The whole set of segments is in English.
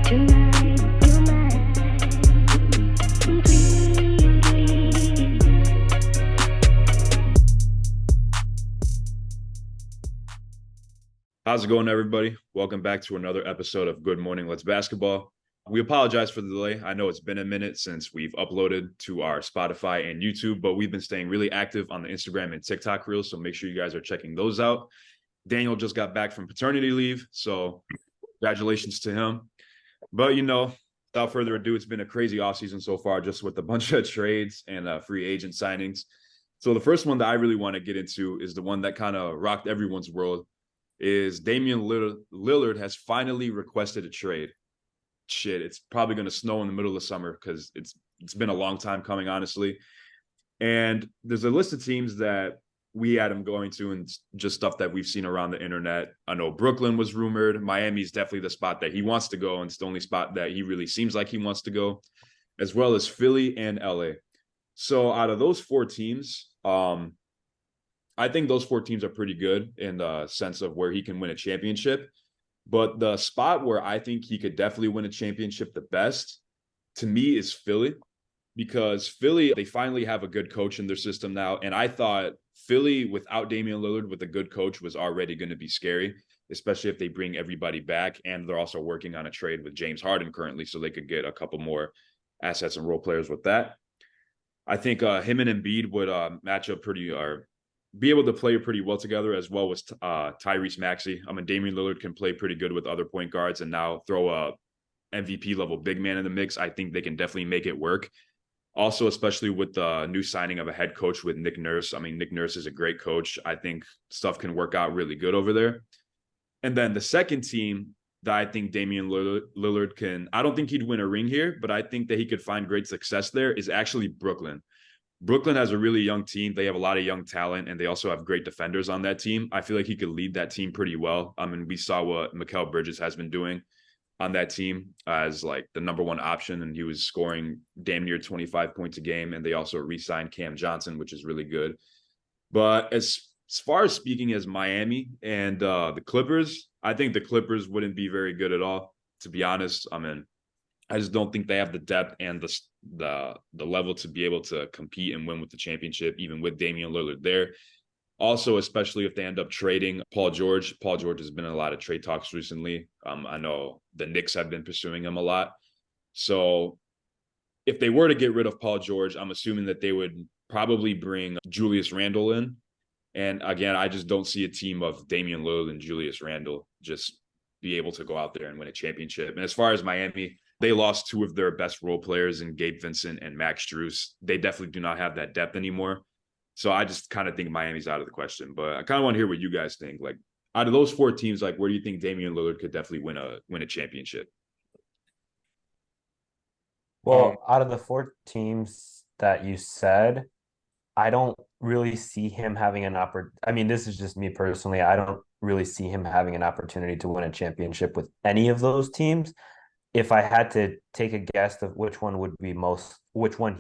How's it going, everybody? Welcome back to another episode of Good Morning Let's Basketball. We apologize for the delay. I know it's been a minute since we've uploaded to our Spotify and YouTube, but we've been staying really active on the Instagram and TikTok reels, so make sure you guys are checking those out. Daniel just got back from paternity leave, so congratulations to him. But, without further ado, it's been a crazy offseason so far, just with a bunch of trades and free agent signings. So the first one that I really want to get into is the one that kind of rocked everyone's world, is Damian Lillard has finally requested a trade. Shit, it's probably going to snow in the middle of summer because it's been a long time coming, honestly. And there's a list of teams that we had him going to and just stuff that we've seen around the internet. I know Brooklyn was rumored. Miami's definitely the spot that he wants to go, and it's the only spot that he really seems like he wants to go, as well as Philly and LA. So out of those four teams, I think those four teams are pretty good in the sense of where he can win a championship. But the spot where I think he could definitely win a championship the best, to me, is Philly. Because Philly, they finally have a good coach in their system now. And I thought Philly, without Damian Lillard, with a good coach, was already going to be scary, especially if they bring everybody back. And they're also working on a trade with James Harden currently, so they could get a couple more assets and role players with that. I think him and Embiid would match up pretty, or be able to play pretty well together, as well as Tyrese Maxey. I mean, Damian Lillard can play pretty good with other point guards, and now throw a MVP level big man in the mix. I think they can definitely make it work. Also, especially with the new signing of a head coach with Nick Nurse. I mean, Nick Nurse is a great coach. I think stuff can work out really good over there. And then the second team that I think Damian Lillard can, I don't think he'd win a ring here, but I think that he could find great success there, is actually Brooklyn. Brooklyn has a really young team. They have a lot of young talent, and they also have great defenders on that team. I feel like he could lead that team pretty well. I mean, we saw what Mikal Bridges has been doing on that team as like the number one option, and he was scoring damn near 25 points a game. And they also re-signed Cam Johnson, which is really good. But as far as speaking as Miami and the Clippers, I think the Clippers wouldn't be very good at all, to be honest. I mean, I just don't think they have the depth and the level to be able to compete and win with the championship, even with Damian Lillard there. Also, especially if they end up trading Paul George. Paul George has been in a lot of trade talks recently. I know the Knicks have been pursuing him a lot. So if they were to get rid of Paul George, I'm assuming that they would probably bring Julius Randle in. And again, I just don't see a team of Damian Lillard and Julius Randle just be able to go out there and win a championship. And as far as Miami, they lost two of their best role players in Gabe Vincent and Max Strus. They definitely do not have that depth anymore. So I just kind of think Miami's out of the question. But I kind of want to hear what you guys think. Like, out of those four teams, like, where do you think Damian Lillard could definitely win a championship? Well, out of the four teams that you said, I don't really see him having an opportunity. I mean, this is just me personally. I don't really see him having an opportunity to win a championship with any of those teams. If I had to take a guess of which one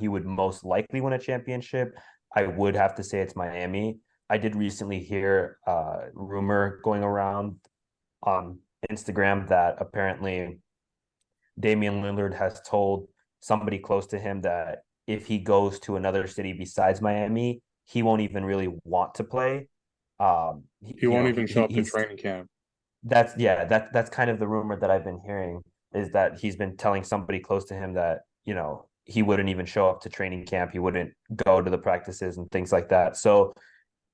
he would most likely win a championship, I would have to say it's Miami. I did recently hear a rumor going around on Instagram that apparently Damian Lillard has told somebody close to him that if he goes to another city besides Miami, he won't even really want to play. He won't even show up to training camp. That's kind of the rumor that I've been hearing, is that he's been telling somebody close to him that, he wouldn't even show up to training camp. He wouldn't go to the practices and things like that. So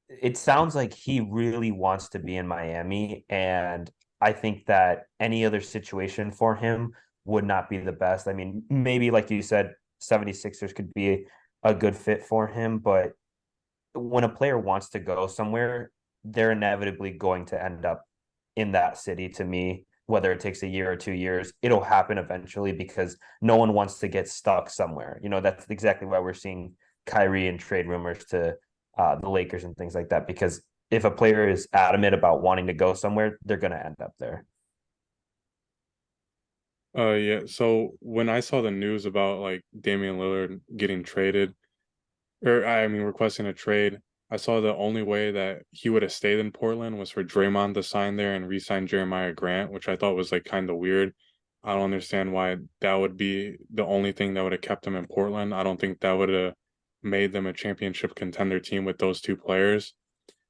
it sounds like he really wants to be in Miami. And I think that any other situation for him would not be the best. I mean, maybe like you said, 76ers could be a good fit for him. But when a player wants to go somewhere, they're inevitably going to end up in that city. To me, whether it takes a year or 2 years, it'll happen eventually, because no one wants to get stuck somewhere. That's exactly why we're seeing Kyrie and trade rumors to the Lakers and things like that, because if a player is adamant about wanting to go somewhere, they're going to end up there. Yeah. So when I saw the news about like Damian Lillard getting traded, requesting a trade, I saw the only way that he would have stayed in Portland was for Draymond to sign there and re-sign Jeremiah Grant, which I thought was like kind of weird. I don't understand why that would be the only thing that would have kept them in Portland. I don't think that would have made them a championship contender team with those two players.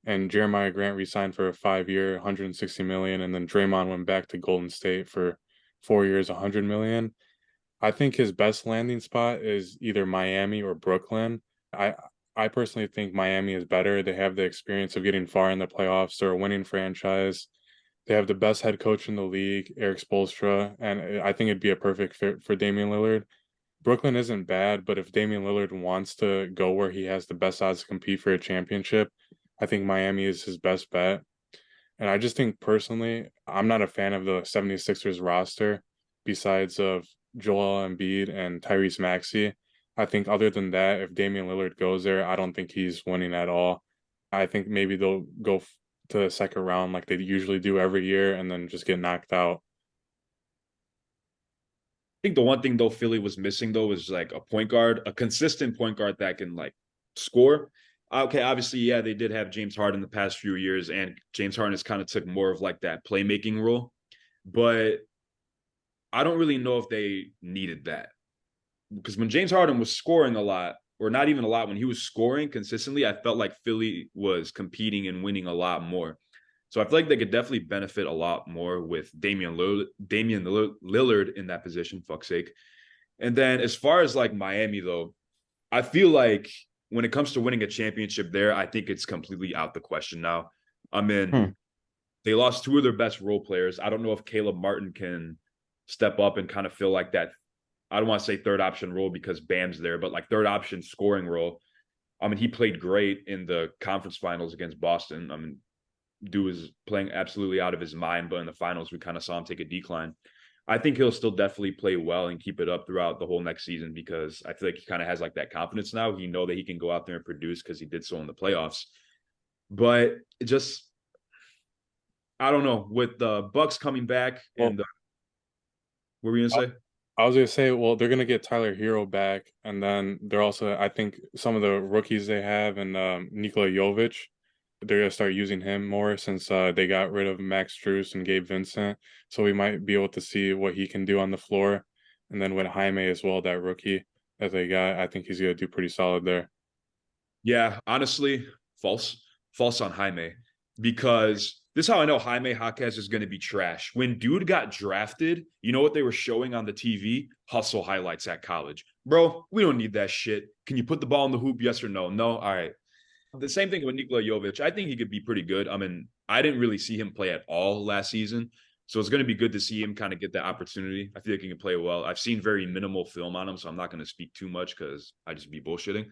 And Jeremiah Grant re-signed for a 5-year, 160 million, and then Draymond went back to Golden State for 4 years, 100 million. I think his best landing spot is either Miami or Brooklyn. I I personally think Miami is better. They have the experience of getting far in the playoffs. They're a winning franchise. They have the best head coach in the league, Eric Spoelstra, and I think it'd be a perfect fit for Damian Lillard. Brooklyn isn't bad, but if Damian Lillard wants to go where he has the best odds to compete for a championship, I think Miami is his best bet. And I just think personally, I'm not a fan of the 76ers roster besides of Joel Embiid and Tyrese Maxey. I think other than that, if Damian Lillard goes there, I don't think he's winning at all. I think maybe they'll go to the second round like they usually do every year and then just get knocked out. I think the one thing though Philly was missing though was like a point guard, a consistent point guard that can like score. Okay, obviously, yeah, they did have James Harden the past few years, and James Harden has kind of took more of like that playmaking role. But I don't really know if they needed that because when James Harden was scoring a lot, or not even a lot, when he was scoring consistently, I felt like Philly was competing and winning a lot more. So I feel like they could definitely benefit a lot more with Damian Lillard in that position. Fuck's sake. And then as far as like Miami though, I feel like when it comes to winning a championship there, I think it's completely out the question now. I mean, they lost two of their best role players. I don't know if Caleb Martin can step up and kind of feel like that. I don't want to say third option role because Bam's there, but like third option scoring role. I mean, he played great in the conference finals against Boston. I mean, dude was playing absolutely out of his mind, but in the finals, we kind of saw him take a decline. I think he'll still definitely play well and keep it up throughout the whole next season because I feel like he kind of has like that confidence now. He know that he can go out there and produce because he did so in the playoffs. But it just, I don't know, with the Bucks coming back and what were you gonna say? I was gonna say, well, they're gonna get Tyler Hero back, and then they're also, I think, some of the rookies they have, and Nikola Jovic, they're gonna start using him more since they got rid of Max Strus and Gabe Vincent. So we might be able to see what he can do on the floor, and then with Jaime as well, that rookie that they got, I think he's gonna do pretty solid there. Yeah, honestly, false on Jaime because this is how I know Jaime Jaquez is going to be trash. When dude got drafted, you know what they were showing on the TV? Hustle highlights at college. Bro, we don't need that shit. Can you put the ball in the hoop? Yes or no? No? All right. The same thing with Nikola Jovic. I think he could be pretty good. I mean, I didn't really see him play at all last season. So it's going to be good to see him kind of get that opportunity. I feel like he can play well. I've seen very minimal film on him, so I'm not going to speak too much because I just be bullshitting.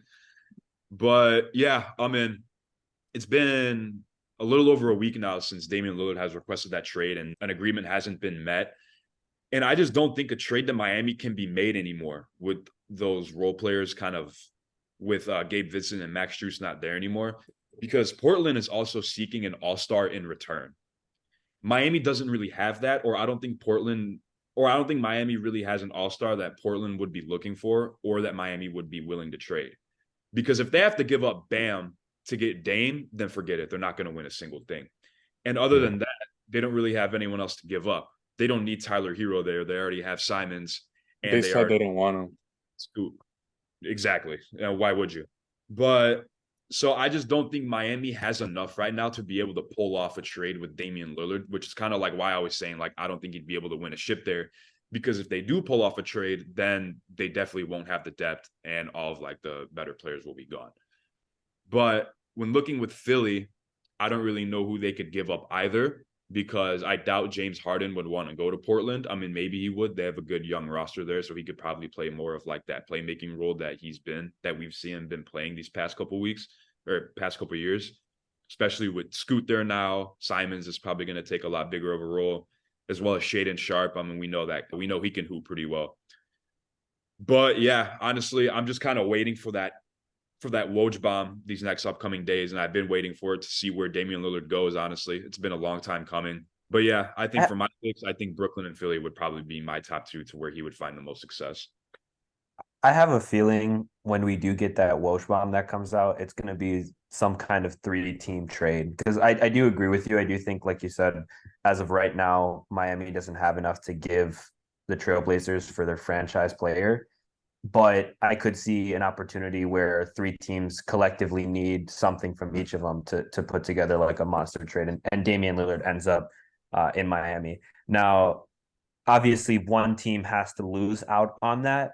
But yeah, I mean, it's been a little over a week now since Damian Lillard has requested that trade and an agreement hasn't been met. And I just don't think a trade to Miami can be made anymore with those role players kind of with Gabe Vincent and Max Strus not there anymore because Portland is also seeking an all-star in return. Miami doesn't really have that, or I don't think Miami really has an all-star that Portland would be looking for or that Miami would be willing to trade. Because if they have to give up Bam to get Dame, then forget it. They're not going to win a single thing. And other than that, they don't really have anyone else to give up. They don't need Tyler Hero there. They already have Simons. And They said they don't want him. Scoop. Exactly. Why would you? But so I just don't think Miami has enough right now to be able to pull off a trade with Damian Lillard, which is kind of like why I was saying, like, I don't think he'd be able to win a ship there. Because if they do pull off a trade, then they definitely won't have the depth and all of like the better players will be gone. But when looking with Philly, I don't really know who they could give up either because I doubt James Harden would want to go to Portland. I mean, maybe he would. They have a good young roster there, so he could probably play more of like that playmaking role that we've seen him been playing these past couple weeks or past couple years, especially with Scoot there now. Simons is probably going to take a lot bigger of a role, as well as Shaedon Sharpe. I mean, we know he can hoop pretty well. But yeah, honestly, I'm just kind of waiting for that Woj bomb these next upcoming days, and I've been waiting for it to see where Damian Lillard goes. Honestly, it's been a long time coming. But yeah, I think for my picks, I think Brooklyn and Philly would probably be my top two to where he would find the most success. I have a feeling when we do get that Welsh bomb that comes out, it's going to be some kind of 3-team trade. Because I do agree with you. I do think, like you said, as of right now, Miami doesn't have enough to give the Trailblazers for their franchise player. But I could see an opportunity where three teams collectively need something from each of them to put together like a monster trade, and Damian Lillard ends up in Miami. Now, obviously, one team has to lose out on that,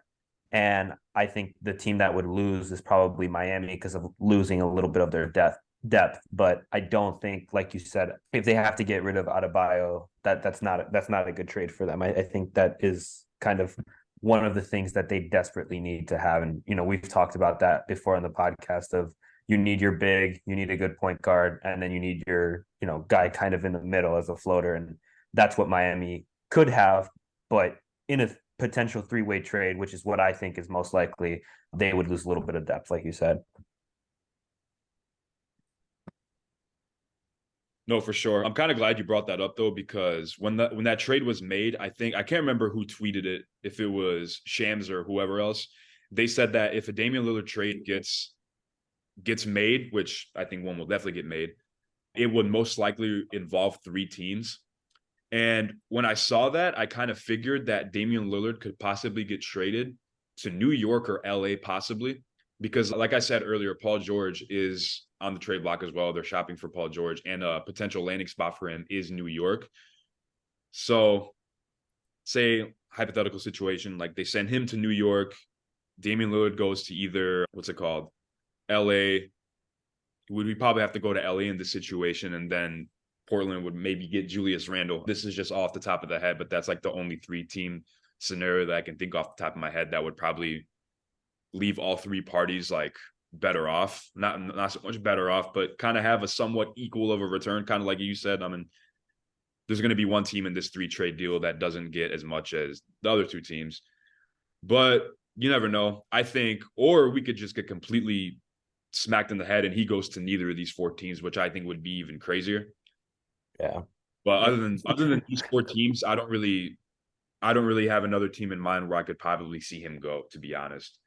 and I think the team that would lose is probably Miami because of losing a little bit of their depth. But I don't think, like you said, if they have to get rid of Adebayo, that's not a good trade for them. I think that is kind of one of the things that they desperately need to have. And, we've talked about that before on the podcast of you need your big, you need a good point guard, and then you need your, guy kind of in the middle as a floater. And that's what Miami could have, but in a potential three-way trade, which is what I think is most likely, they would lose a little bit of depth, like you said. No, for sure. I'm kind of glad you brought that up though, because when that trade was made, I can't remember who tweeted it, if it was Shams or whoever else. They said that if a Damian Lillard trade gets made, which I think one will definitely get made, it would most likely involve three teams. And when I saw that, I kind of figured that Damian Lillard could possibly get traded to New York or LA, possibly, because like I said earlier, Paul George is on the trade block as well. They're shopping for Paul George, and a potential landing spot for him is New York. So, say hypothetical situation, like they send him to New York, Damian Lillard goes to either, what's it called, LA. Would we probably have to go to LA in this situation, and then Portland would maybe get Julius Randle. This is just off the top of the head, but that's like the only three-team scenario that I can think off the top of my head that would probably leave all three parties like better off. Not so much better off, but kind of have a somewhat equal of a return, kind of like you said. I mean, there's going to be one team in this three-trade deal that doesn't get as much as the other two teams. But you never know. I think, or we could just get completely smacked in the head and he goes to neither of these four teams, which I think would be even crazier. Yeah. But other than these four teams, I don't really have another team in mind where I could probably see him go, to be honest.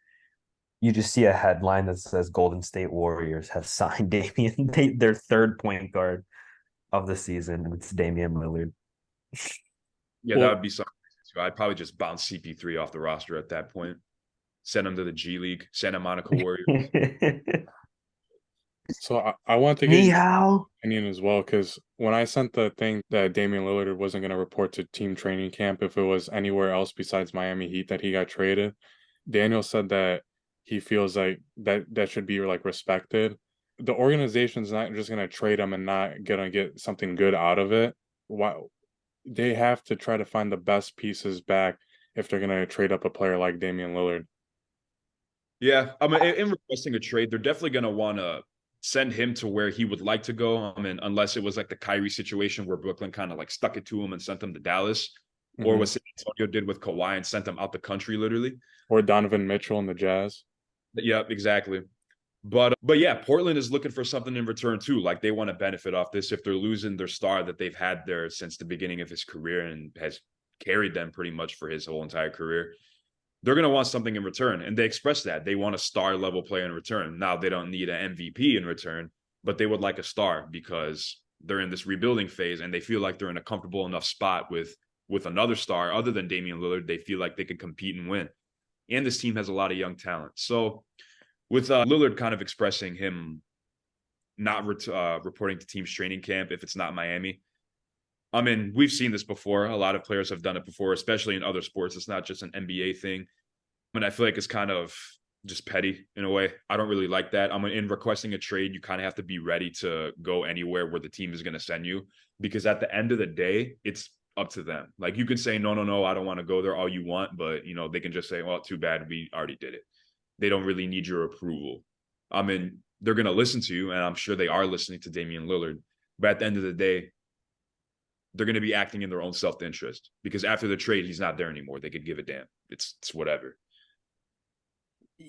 You just see a headline that says Golden State Warriors have signed Damian, their third point guard of the season, and it's Damian Lillard. Yeah, that would be something. I'd probably just bounce CP3 off the roster at that point. Send him to the G League, Santa Monica Warriors. So I want to get your opinion as well, because when I sent the thing that Damian Lillard wasn't going to report to team training camp if it was anywhere else besides Miami Heat that he got traded, Daniel said that he feels like that should be like respected. The organization's not just going to trade him and not going to get something good out of it. Why? They have to try to find the best pieces back if they're going to trade up a player like Damian Lillard. Yeah, I mean, in requesting a trade, they're definitely going to want to send him to where he would like to go. I mean, unless it was like the Kyrie situation where Brooklyn kind of like stuck it to him and sent him to Dallas, or what San Antonio did with Kawhi and sent him out the country, literally. Or Donovan Mitchell and the Jazz. Yeah, exactly. But yeah, Portland is looking for something in return too. Like they want to benefit off this if they're losing their star that they've had there since the beginning of his career and has carried them pretty much for his whole entire career. They're going to want something in return. And they express that. They want a star level player in return. Now, they don't need an MVP in return, but they would like a star because they're in this rebuilding phase and they feel like they're in a comfortable enough spot with another star other than Damian Lillard. They feel like they can compete and win. And this team has a lot of young talent. So with Lillard kind of expressing him not reporting to team's training camp if it's not Miami, I mean, we've seen this before. A lot of players have done it before, especially in other sports. It's not just an NBA thing. I mean, I feel like it's kind of just petty in a way. I don't really like that. I mean, in requesting a trade, you kind of have to be ready to go anywhere where the team is going to send you, because at the end of the day, it's up to them. Like you can say, no, I don't want to go there all you want, but they can just say, well, too bad, we already did it. They don't really need your approval. I mean, they're going to listen to you, and I'm sure they are listening to Damian Lillard. But at the end of the day, they're going to be acting in their own self-interest, because after the trade, he's not there anymore. They could give a damn. It's whatever.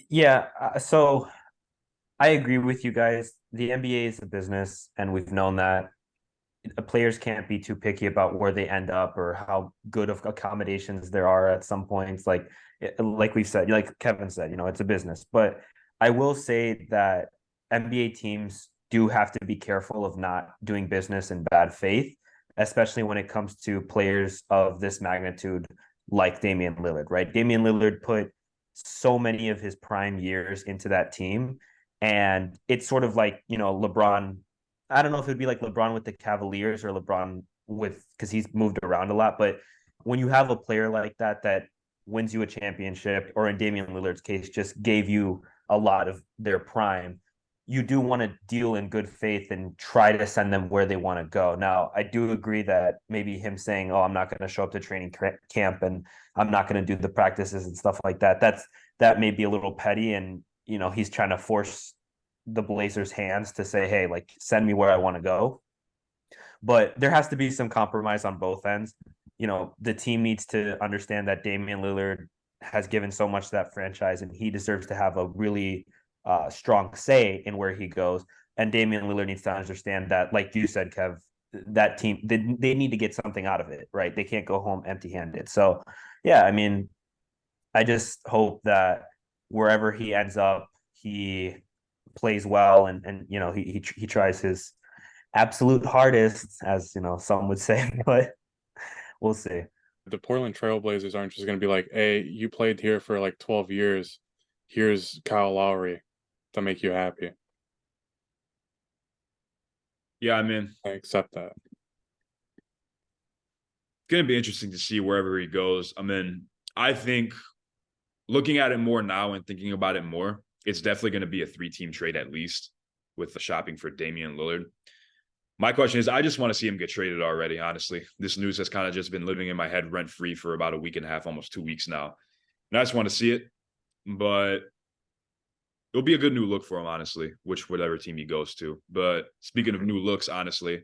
Yeah. So I agree with you guys. The NBA is a business, and we've known that. Players can't be too picky about where they end up or how good of accommodations there are at some points. Like we've said, like Kevin said, it's a business. But I will say that NBA teams do have to be careful of not doing business in bad faith, especially when it comes to players of this magnitude like Damian Lillard, right? Damian Lillard put so many of his prime years into that team. And it's sort of like, LeBron. I don't know if it'd be like LeBron with the Cavaliers or LeBron with, because he's moved around a lot. But when you have a player like that wins you a championship, or in Damian Lillard's case, just gave you a lot of their prime, you do want to deal in good faith and try to send them where they want to go. Now, I do agree that maybe him saying, "Oh, I'm not going to show up to training camp and I'm not going to do the practices and stuff like that," that may be a little petty, and he's trying to force the Blazers' hands to say, "Hey, like send me where I want to go." But there has to be some compromise on both ends. The team needs to understand that Damian Lillard has given so much to that franchise, and he deserves to have a really strong say in where he goes. And Damian Lillard needs to understand that, like you said, Kev, that team, they need to get something out of it, right? They can't go home empty-handed. So, yeah, I mean, I just hope that wherever he ends up, he plays well, and he tries his absolute hardest, as some would say, but we'll see. The Portland Trailblazers aren't just going to be like, hey, you played here for like 12 years. Here's Kyle Lowry to make you happy. Yeah, I mean, I accept that. It's going to be interesting to see wherever he goes. I mean, I think looking at it more now and thinking about it more, it's definitely going to be a 3-team trade at least, with the shopping for Damian Lillard. My question is, I just want to see him get traded already, honestly. This news has kind of just been living in my head rent-free for about a week and a half, almost 2 weeks now. And I just want to see it. But it'll be a good new look for him, honestly, whatever team he goes to. But speaking of new looks, honestly,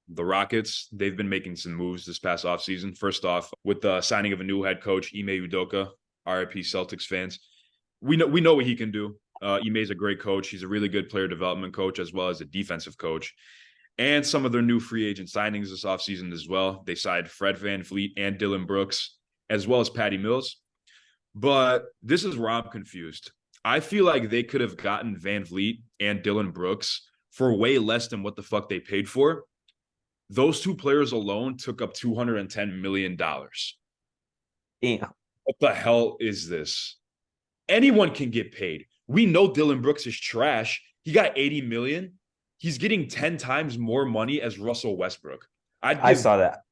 the Rockets, they've been making some moves this past offseason. First off, with the signing of a new head coach, Ime Udoka, RIP Celtics fans. We know what he can do. Ime's a great coach. He's a really good player development coach, as well as a defensive coach. And some of their new free agent signings this offseason as well. They signed Fred VanVleet and Dylan Brooks, as well as Patty Mills. But this is where I'm confused. I feel like they could have gotten VanVleet and Dylan Brooks for way less than what the fuck they paid for. Those two players alone took up $210 million. Yeah. What the hell is this? Anyone can get paid. We know Dylan Brooks is trash. He got $80 million. He's getting 10 times more money as Russell Westbrook. I saw that.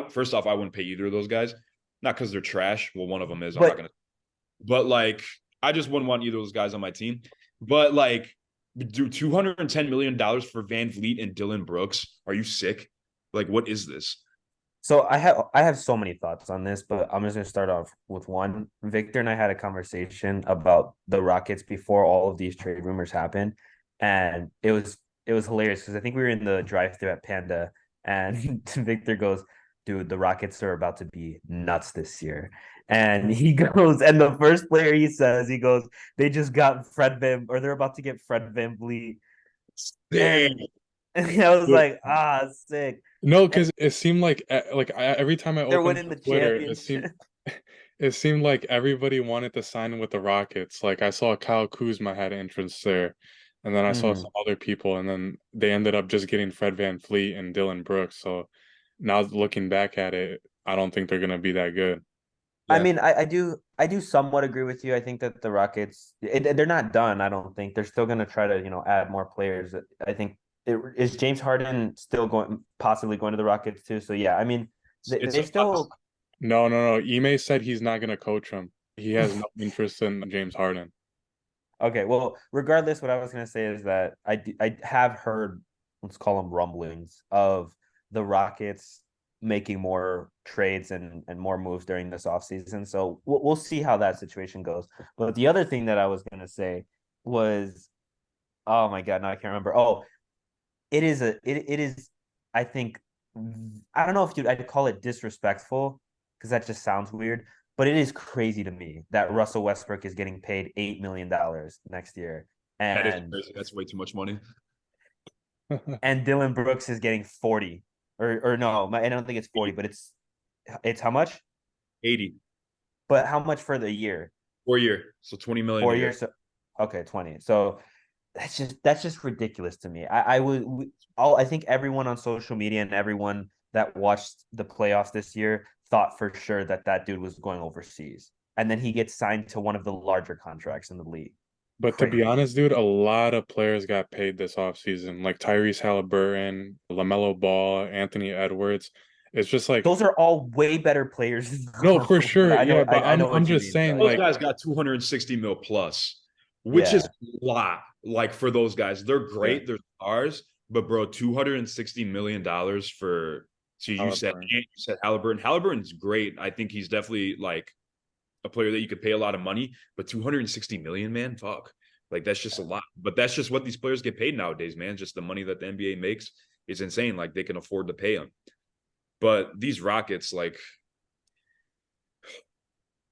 First off, I wouldn't pay either of those guys. Not because they're trash. Well, one of them is. But like, I just wouldn't want either of those guys on my team. But like, do $210 million for VanVleet and Dylan Brooks? Are you sick? Like, what is this? So I have so many thoughts on this, but I'm just gonna start off with one. Victor and I had a conversation about the Rockets before all of these trade rumors happened, and it was hilarious because I think we were in the drive-thru at Panda, and Victor goes, "Dude, the Rockets are about to be nuts this year." And he goes, and the first player he says, he goes, "They just got they're about to get Fred VanVleet." And I was like, sick. No, because it seemed like every time I They're opened winning the Twitter, championship. it seemed like everybody wanted to sign with the Rockets. Like I saw Kyle Kuzma had interest there, and then I saw some other people, and then they ended up just getting Fred VanVleet and Dylan Brooks. So now looking back at it, I don't think they're gonna be that good. I mean, I do somewhat agree with you. I think that the Rockets, they're not done. I don't think they're still going to try to add more players. I think is James Harden still possibly going to the Rockets too. So yeah, I mean, they still. No. Ime said he's not going to coach him. He has no interest in James Harden. Okay, well, regardless, what I was going to say is that I have heard, let's call them rumblings, of the Rockets making more trades and more moves during this offseason. So we'll see how that situation goes. But the other thing that I was going to say was, oh my God, now I can't remember. Oh, it is, I think, I don't know if I'd call it disrespectful because that just sounds weird, but it is crazy to me that Russell Westbrook is getting paid $8 million next year. And that is crazy. That's way too much money. And Dylan Brooks is getting 40. Or no, I don't think it's 40, but it's how much? 80. But how much for the year? 4 year. So 20 million. 4 years. So, okay, 20. So that's just ridiculous to me. I think everyone on social media and everyone that watched the playoffs this year thought for sure that that dude was going overseas. And then he gets signed to one of the larger contracts in the league. But to be Crazy. honest, dude, a lot of players got paid this offseason, like Tyrese Halliburton, LaMelo Ball, Anthony Edwards. It's just like, Those are all way better players. no, for But sure. I Yeah, know but I know I'm what you just mean. saying, But Those like, guys got 260 mil plus, which is yeah, a lot. Like for those guys, they're yeah, great. They're stars, but bro, $260 million for. So Halliburton. you said Halliburton. Halliburton's great. I think he's definitely like a player that you could pay a lot of money, but 260 million, man, fuck. Like that's just a lot. But that's just what these players get paid nowadays, man. Just the money that the NBA makes is insane. Like they can afford to pay them. But these Rockets, like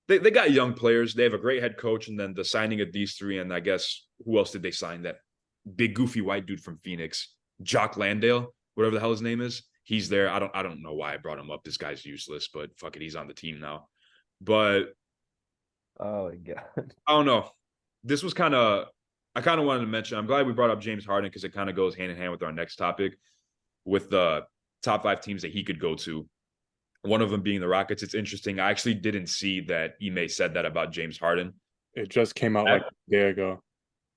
they got young players. They have a great head coach, and then the signing of these three, and I guess who else did they sign? That big goofy white dude from Phoenix, Jock Landale, whatever the hell his name is. He's there. I don't know why I brought him up. This guy's useless, but fuck it, he's on the team now. But oh my god. I don't know. This was I kind of wanted to mention. I'm glad we brought up James Harden because it kind of goes hand in hand with our next topic, with the top 5 teams that he could go to. One of them being the Rockets. It's interesting. I actually didn't see that Ime said that about James Harden. It just came out like a day ago.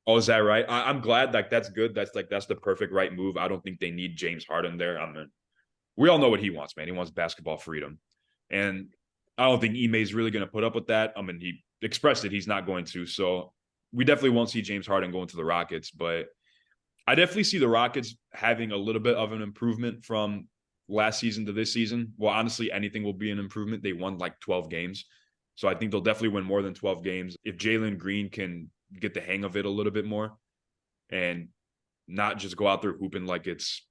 Oh, is that right? I'm glad. Like that's good. That's the perfect right move. I don't think they need James Harden there. I mean, we all know what he wants, man. He wants basketball freedom, and I don't think Ime is really going to put up with that. I mean, he expressed it. He's not going to. So we definitely won't see James Harden going to the Rockets, but I definitely see the Rockets having a little bit of an improvement from last season to this season. Well, honestly, anything will be an improvement. They won like 12 games. So I think they'll definitely win more than 12 games. If Jalen Green can get the hang of it a little bit more and not just go out there hooping like it's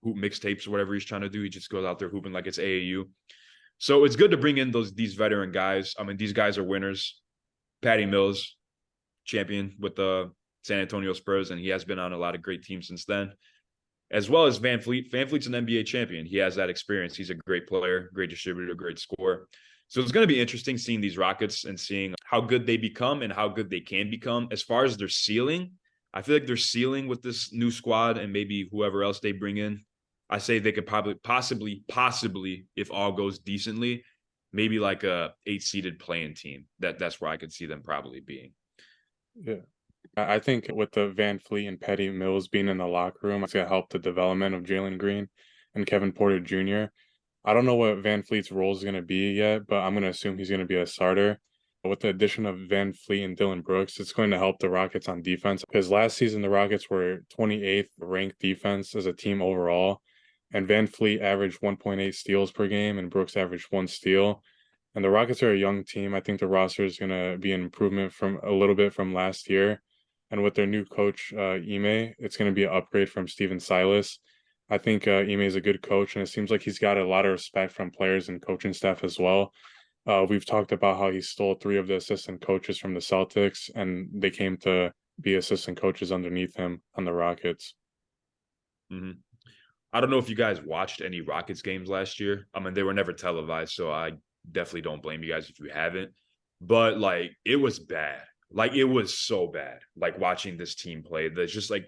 hoop mixtapes or whatever he's trying to do. He just goes out there hooping like it's AAU. So it's good to bring in these veteran guys. I mean, these guys are winners. Patty Mills, champion with the San Antonio Spurs, and he has been on a lot of great teams since then, as well as Van Fleet. Van Fleet's an NBA champion. He has that experience. He's a great player, great distributor, great scorer. So it's going to be interesting seeing these Rockets and seeing how good they become and how good they can become. As far as their ceiling, I feel like their ceiling with this new squad and maybe whoever else they bring in, I say they could probably, possibly, if all goes decently, maybe like a 8-seeded playing team. That's where I could see them probably being. Yeah. I think with the Van Fleet and Patty Mills being in the locker room, it's going to help the development of Jalen Green and Kevin Porter Jr. I don't know what Van Fleet's role is going to be yet, but I'm going to assume he's going to be a starter. With the addition of Van Fleet and Dylan Brooks, it's going to help the Rockets on defense. Because last season, the Rockets were 28th ranked defense as a team overall. And Van Fleet averaged 1.8 steals per game, and Brooks averaged 1 steal. And the Rockets are a young team. I think the roster is going to be an improvement from a little bit from last year. And with their new coach, Ime, it's going to be an upgrade from Steven Silas. I think Ime is a good coach, and it seems like he's got a lot of respect from players and coaching staff as well. We've talked about how he stole 3 of the assistant coaches from the Celtics, and they came to be assistant coaches underneath him on the Rockets. Mm-hmm. I don't know if you guys watched any Rockets games last year. I mean, they were never televised, so I definitely don't blame you guys if you haven't. But like, it was bad. Like, it was so bad. Like watching this team play, that's just like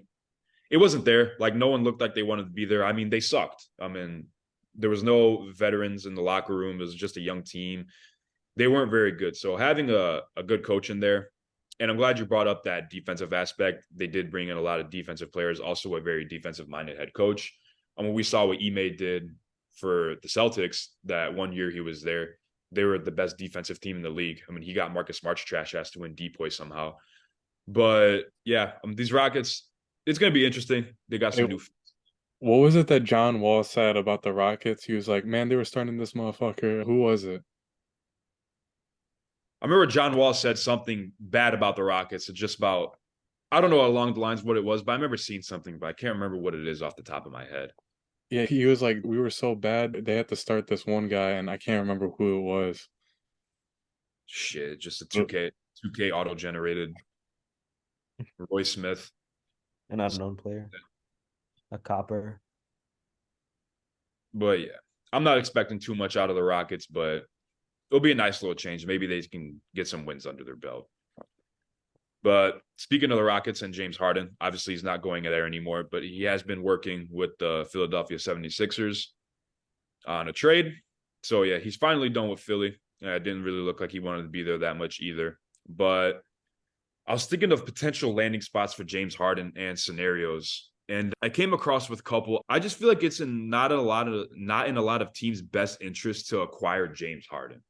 it wasn't there. Like, no one looked like they wanted to be there. I mean, they sucked. I mean, there was no veterans in the locker room. It was just a young team. They weren't very good. So having a good coach in there, and I'm glad you brought up that defensive aspect. They did bring in a lot of defensive players, also a very defensive-minded head coach. And when we saw what Ime did for the Celtics that one year he was there, they were the best defensive team in the league. I mean, he got Marcus Smart's trash ass to win depoy somehow. But yeah, these Rockets, it's going to be interesting. They got some new. What was it that John Wall said about the Rockets? He was like, man, they were starting this motherfucker. Who was it? I remember John Wall said something bad about the Rockets. It's just about, I don't know along the lines what it was, but I remember seeing something, but I can't remember what it is off the top of my head. Yeah, he was like, we were so bad, they had to start this one guy, and I can't remember who it was. Shit, just a 2K auto-generated Roy Smith. An unknown player. A copper. But yeah, I'm not expecting too much out of the Rockets, but it'll be a nice little change. Maybe they can get some wins under their belt. But speaking of the Rockets and James Harden, obviously he's not going there anymore, but he has been working with the Philadelphia 76ers on a trade. So yeah, he's finally done with Philly. It didn't really look like he wanted to be there that much either. But I was thinking of potential landing spots for James Harden and scenarios. And I came across with a couple. I just feel like it's not in a lot of teams' best interest to acquire James Harden.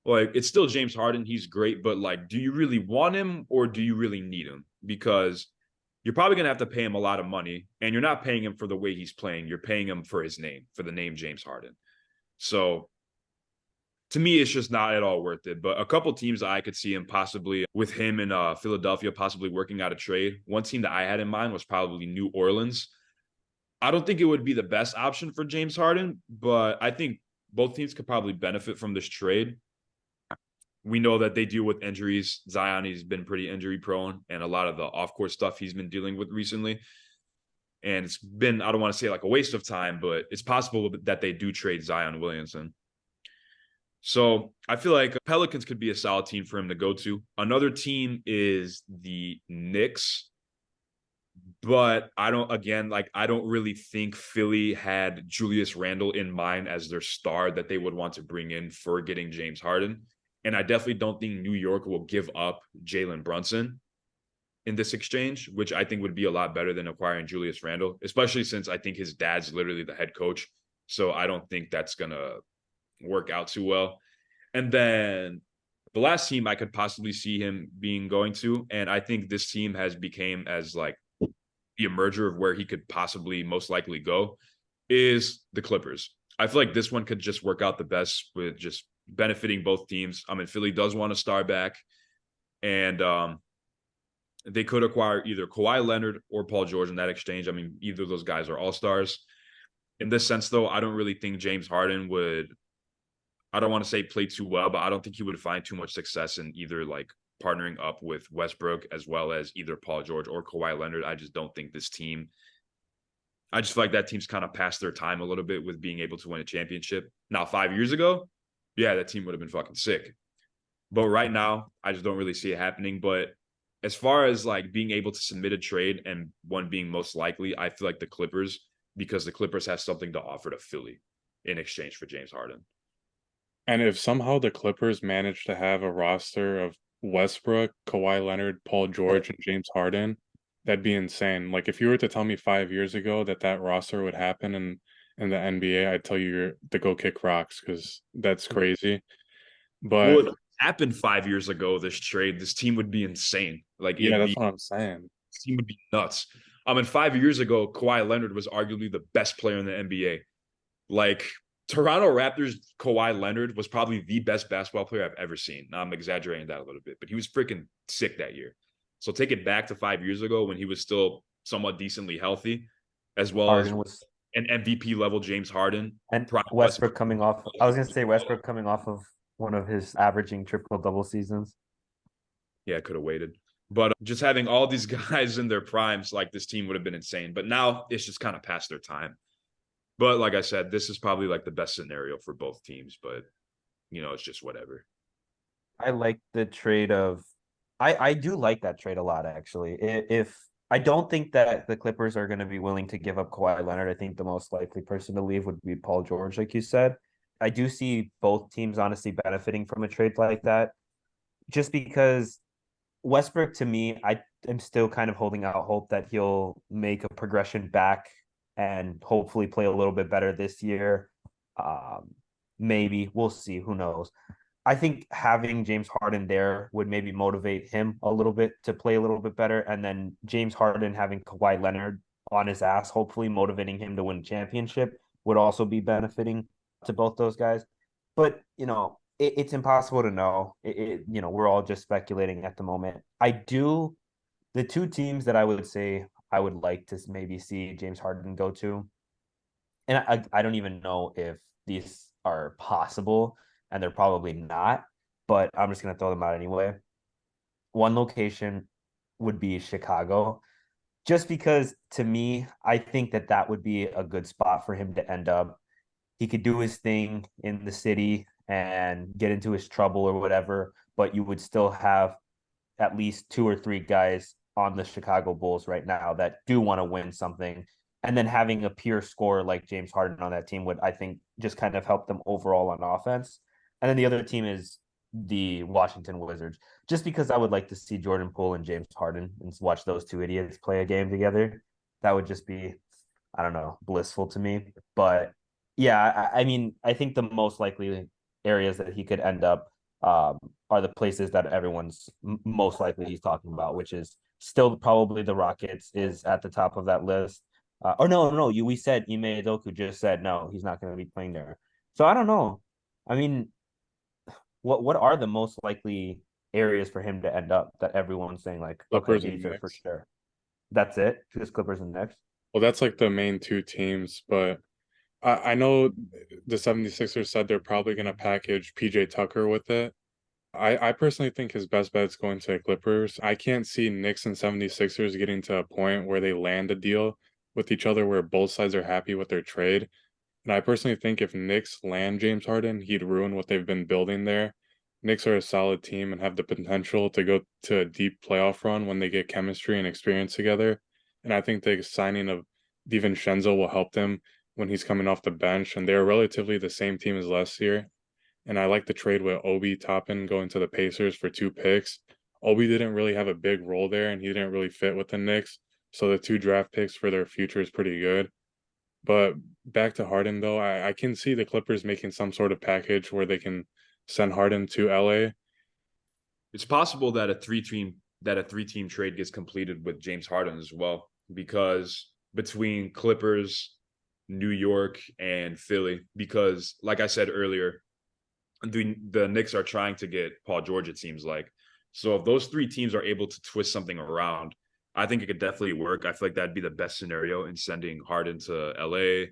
Like, it's still James Harden. He's great, but like, do you really want him or do you really need him? Because you're probably going to have to pay him a lot of money, and you're not paying him for the way he's playing. You're paying him for his name, for the name James Harden. So to me, it's just not at all worth it. But a couple teams I could see him possibly with him in Philadelphia, possibly working out a trade. One team that I had in mind was probably New Orleans. I don't think it would be the best option for James Harden, but I think both teams could probably benefit from this trade. We know that they deal with injuries. Zion, he's been pretty injury prone, and a lot of the off-court stuff he's been dealing with recently. And it's been, I don't want to say like a waste of time, but it's possible that they do trade Zion Williamson. So I feel like Pelicans could be a solid team for him to go to. Another team is the Knicks. But I don't really think Philly had Julius Randle in mind as their star that they would want to bring in for getting James Harden. And I definitely don't think New York will give up Jalen Brunson in this exchange, which I think would be a lot better than acquiring Julius Randle, especially since I think his dad's literally the head coach. So I don't think that's going to work out too well. And then the last team I could possibly see him being going to, and I think this team has became as like the emerger of where he could possibly most likely go, is the Clippers. I feel like this one could just work out the best with just benefiting both teams. I mean, Philly does want a star back, and they could acquire either Kawhi Leonard or Paul George in that exchange. I mean, either of those guys are all-stars. In this sense, though, I don't really think James Harden would, I don't want to say play too well, but I don't think he would find too much success in either like partnering up with Westbrook as well as either Paul George or Kawhi Leonard. I just don't think this team, I just feel like that team's kind of past their time a little bit with being able to win a championship. Now, 5 years ago, yeah, that team would have been fucking sick. But right now, I just don't really see it happening. But as far as like being able to submit a trade and one being most likely, I feel like the Clippers, because the Clippers have something to offer to Philly in exchange for James Harden. And if somehow the Clippers manage to have a roster of Westbrook, Kawhi Leonard, Paul George, and James Harden, that'd be insane. Like if you were to tell me 5 years ago that that roster would happen in the NBA, I'd tell you to go kick rocks because that's crazy. But Well, it happened 5 years ago, this trade, this team would be insane. Like yeah, that's be, what I'm saying. this team would be nuts. I mean, 5 years ago, Kawhi Leonard was arguably the best player in the NBA. Like Toronto Raptors, Kawhi Leonard was probably the best basketball player I've ever seen. Now I'm exaggerating that a little bit, but he was freaking sick that year. So take it back to 5 years ago when he was still somewhat decently healthy, as well Harden as was an MVP level James Harden. and Westbrook coming off. I was gonna say Westbrook coming off of one of his averaging triple double seasons. Yeah, could have waited. But just having all these guys in their primes, like this team would have been insane. But now it's just kind of past their time. But like I said, this is probably like the best scenario for both teams. But, it's just whatever. I like the trade of I do like that trade a lot actually. If I don't think that the Clippers are going to be willing to give up Kawhi Leonard. I think the most likely person to leave would be Paul George, like you said. I do see both teams honestly benefiting from a trade like that, just because Westbrook, to me, I am still kind of holding out hope that he'll make a progression back and hopefully play a little bit better this year. Maybe we'll see. Who knows? I think having James Harden there would maybe motivate him a little bit to play a little bit better. And then James Harden having Kawhi Leonard on his ass, hopefully motivating him to win a championship would also be benefiting to both those guys. But, it's impossible to know. We're all just speculating at the moment. The two teams that I would say I would like to maybe see James Harden go to, and I don't even know if these are possible, and they're probably not, but I'm just going to throw them out anyway. One location would be Chicago, just because to me, I think that would be a good spot for him to end up. He could do his thing in the city and get into his trouble or whatever, but you would still have at least two or three guys on the Chicago Bulls right now that do want to win something. And then having a pure scorer like James Harden on that team would, I think, just kind of help them overall on offense. And then the other team is the Washington Wizards, just because I would like to see Jordan Poole and James Harden and watch those two idiots play a game together. That would just be, I don't know, blissful to me. But yeah, I mean, I think the most likely areas that he could end up are the places that everyone's most likely he's talking about, which is still probably the Rockets is at the top of that list. Or no, we said Ime Udoka just said no, he's not going to be playing there. So I don't know. I mean, what are the most likely areas for him to end up that everyone's saying like, okay, Clippers and these are for Knicks. sure. That's it. Just Clippers and Knicks. Well, that's like the main two teams, but I know the 76ers said they're probably going to package PJ Tucker with it. I personally think his best bet is going to the Clippers. I can't see Knicks and 76ers getting to a point where they land a deal with each other where both sides are happy with their trade. And I personally think if Knicks land James Harden, he'd ruin what they've been building there. Knicks are a solid team and have the potential to go to a deep playoff run when they get chemistry and experience together. And I think the signing of DiVincenzo will help them when he's coming off the bench. And they're relatively the same team as last year. And I like the trade with Obi Toppin going to the Pacers for 2 picks. Obi didn't really have a big role there, and he didn't really fit with the Knicks. So the 2 draft picks for their future is pretty good. But back to Harden, though, I can see the Clippers making some sort of package where they can send Harden to LA. It's possible that a three-team trade gets completed with James Harden as well, because between Clippers, New York, and Philly, because like I said earlier, the Knicks are trying to get Paul George, it seems like. So if those 3 teams are able to twist something around, I think it could definitely work. I feel like that'd be the best scenario in sending Harden to LA,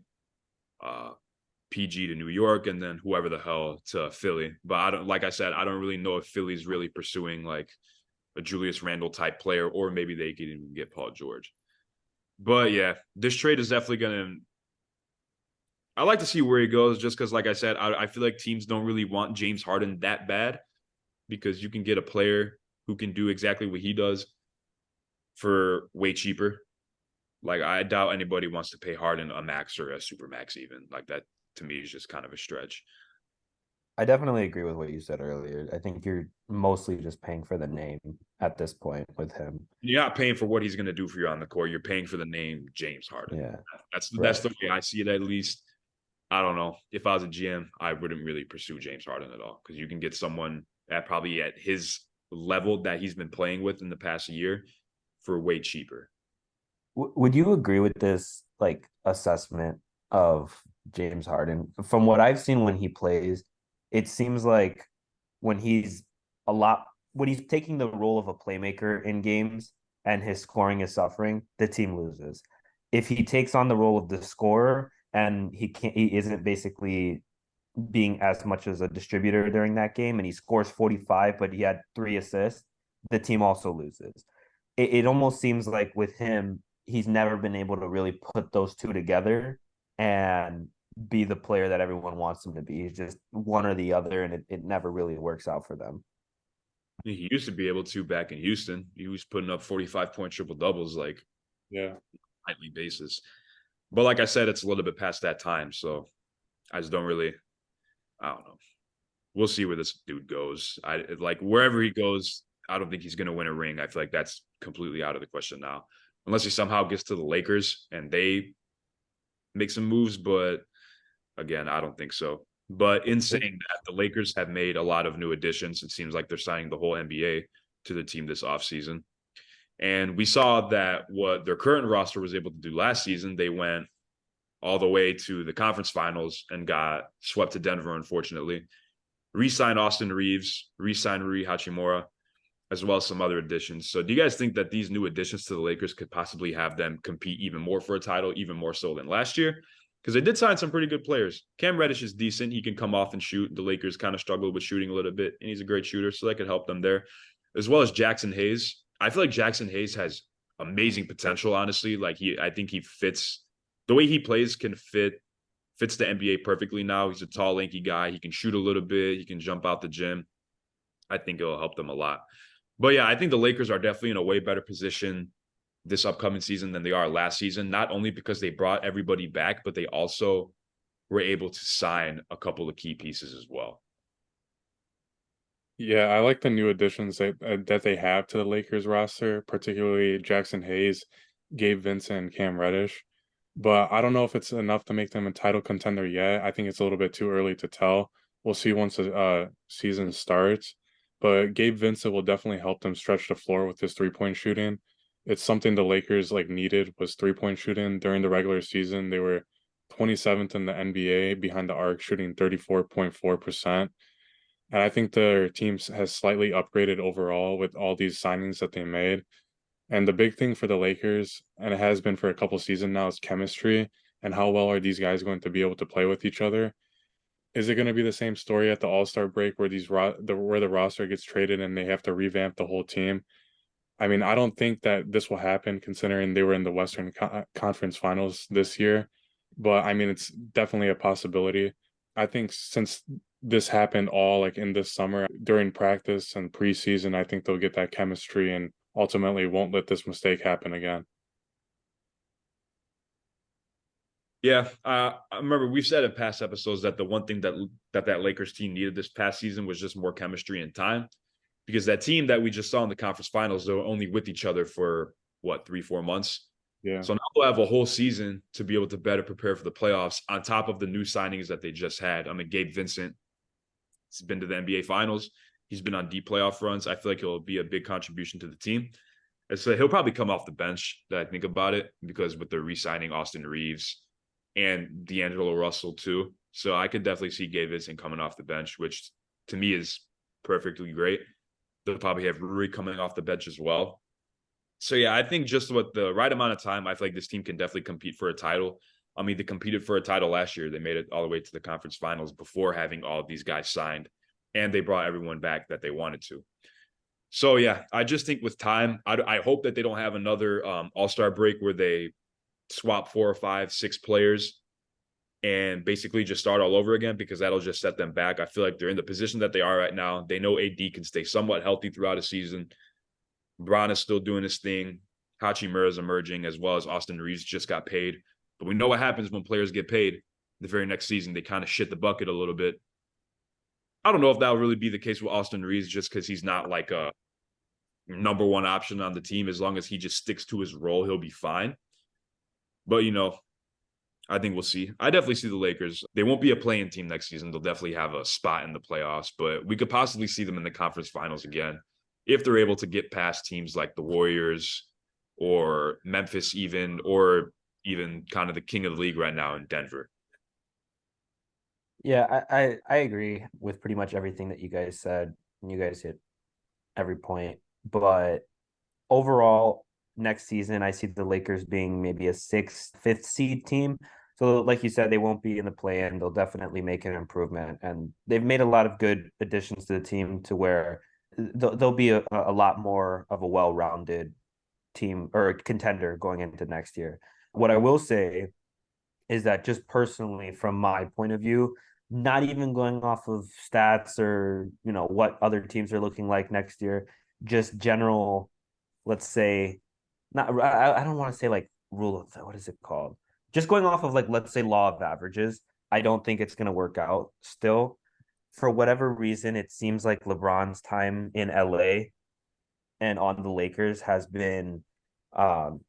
PG to New York, and then whoever the hell to Philly. But I don't, like I said, I don't really know if Philly's really pursuing like a Julius Randle type player, or maybe they could even get Paul George. But yeah, this trade is definitely gonna. I like to see where he goes, just because, like I said, I feel like teams don't really want James Harden that bad, because you can get a player who can do exactly what he does for way cheaper. Like, I doubt anybody wants to pay Harden a max or a super max even. Like, that to me is just kind of a stretch. I definitely agree with what you said earlier. I think you're mostly just paying for the name at this point with him. You're not paying for what he's going to do for you on the court. You're paying for the name James Harden. Yeah. That's the way I see it, at least. I don't know. If I was a GM, I wouldn't really pursue James Harden at all, because you can get someone at probably at his level that he's been playing with in the past year for way cheaper. Would you agree with this like assessment of James Harden? From what I've seen when he plays, it seems like when he's a lot when he's taking the role of a playmaker in games and his scoring is suffering, the team loses. If he takes on the role of the scorer and he isn't basically being as much as a distributor during that game and he scores 45, but he had 3 assists, the team also loses. It almost seems like with him, he's never been able to really put those two together and be the player that everyone wants him to be. He's just one or the other, and it never really works out for them. He used to be able to back in Houston. He was putting up 45-point triple doubles like Yeah. nightly basis. But like I said, it's a little bit past that time, so I just don't really. I don't know. We'll see where this dude goes. I like wherever he goes. I don't think he's going to win a ring. I feel like that's completely out of the question now, unless he somehow gets to the Lakers and they make some moves. But again, I don't think so. But in saying that, the Lakers have made a lot of new additions. It seems like they're signing the whole NBA to the team this offseason. And we saw that what their current roster was able to do last season, they went all the way to the conference finals and got swept to Denver, unfortunately. Re-signed Austin Reeves, re-signed Rui Hachimura, as well as some other additions. So do you guys think that these new additions to the Lakers could possibly have them compete even more for a title, even more so than last year? Because they did sign some pretty good players. Cam Reddish is decent. He can come off and shoot. The Lakers kind of struggled with shooting a little bit, and he's a great shooter, so that could help them there. As well as Jackson Hayes. I feel like Jackson Hayes has amazing potential, honestly. Like I think he fits the way he plays fits the NBA perfectly now. He's a tall, lanky guy. He can shoot a little bit. He can jump out the gym. I think it'll help them a lot. But yeah, I think the Lakers are definitely in a way better position this upcoming season than they are last season, not only because they brought everybody back, but they also were able to sign a couple of key pieces as well. Yeah, I like the new additions that they have to the Lakers roster, particularly Jackson Hayes, Gabe Vincent, and Cam Reddish. But I don't know if it's enough to make them a title contender yet. I think it's a little bit too early to tell. We'll see once the season starts. But Gabe Vincent will definitely help them stretch the floor with his 3-point shooting. It's something the Lakers needed, was 3-point shooting during the regular season. They were 27th in the NBA behind the arc, shooting 34.4%. And I think their team has slightly upgraded overall with all these signings that they made. And the big thing for the Lakers, and it has been for a couple seasons now, is chemistry and how well are these guys going to be able to play with each other. Is it going to be the same story at the All-Star break where where the roster gets traded and they have to revamp the whole team? I mean, I don't think that this will happen considering they were in the Western Conference Finals this year, but I mean, it's definitely a possibility. I think since this happened all in this summer during practice and preseason, I think they'll get that chemistry and ultimately won't let this mistake happen again. Yeah, I remember we've said in past episodes that the one thing that Lakers team needed this past season was just more chemistry and time, because that team that we just saw in the conference finals, they were only with each other for what, 3-4 months. Yeah. So now we'll have a whole season to be able to better prepare for the playoffs on top of the new signings that they just had. I mean, Gabe Vincent has been to the NBA finals. He's been on deep playoff runs. I feel like he'll be a big contribution to the team. And so he'll probably come off the bench, that I think about it, because with the re-signing Austin Reeves and D'Angelo Russell too. So I could definitely see Gabe Vincent coming off the bench, which to me is perfectly great. They'll probably have Rui coming off the bench as well. So yeah, I think just with the right amount of time, I feel like this team can definitely compete for a title. I mean, they competed for a title last year. They made it all the way to the conference finals before having all of these guys signed, and they brought everyone back that they wanted to. So yeah, I just think with time, I hope that they don't have another All-Star break where they swap 4 or 5, 6 players and basically just start all over again, because that'll just set them back. I feel like they're in the position that they are right now. They know AD can stay somewhat healthy throughout a season. Bron is still doing his thing. Hachimura is emerging, as well as Austin Reeves just got paid. But we know what happens when players get paid the very next season. They kind of shit the bucket a little bit. I don't know if that'll really be the case with Austin Reeves, just because he's not like a number one option on the team. As long as he just sticks to his role, he'll be fine. But, I think we'll see. I definitely see the Lakers. They won't be a play-in team next season. They'll definitely have a spot in the playoffs, but we could possibly see them in the conference finals again if they're able to get past teams like the Warriors or Memphis or even kind of the king of the league right now in Denver. Yeah, I agree with pretty much everything that you guys said, and you guys hit every point. But overall, next season, I see the Lakers being maybe a 6th, 5th seed team. So, like you said, they won't be in the play-in. They'll definitely make an improvement, and they've made a lot of good additions to the team to where they'll be a lot more of a well-rounded team or contender going into next year. What I will say is that just personally, from my point of view, not even going off of stats or what other teams are looking like next year, just general, let's say, not I don't want to say rule of, what is it called? Just going off of let's say law of averages, I don't think it's going to work out still. For whatever reason, it seems like LeBron's time in LA and on the Lakers has been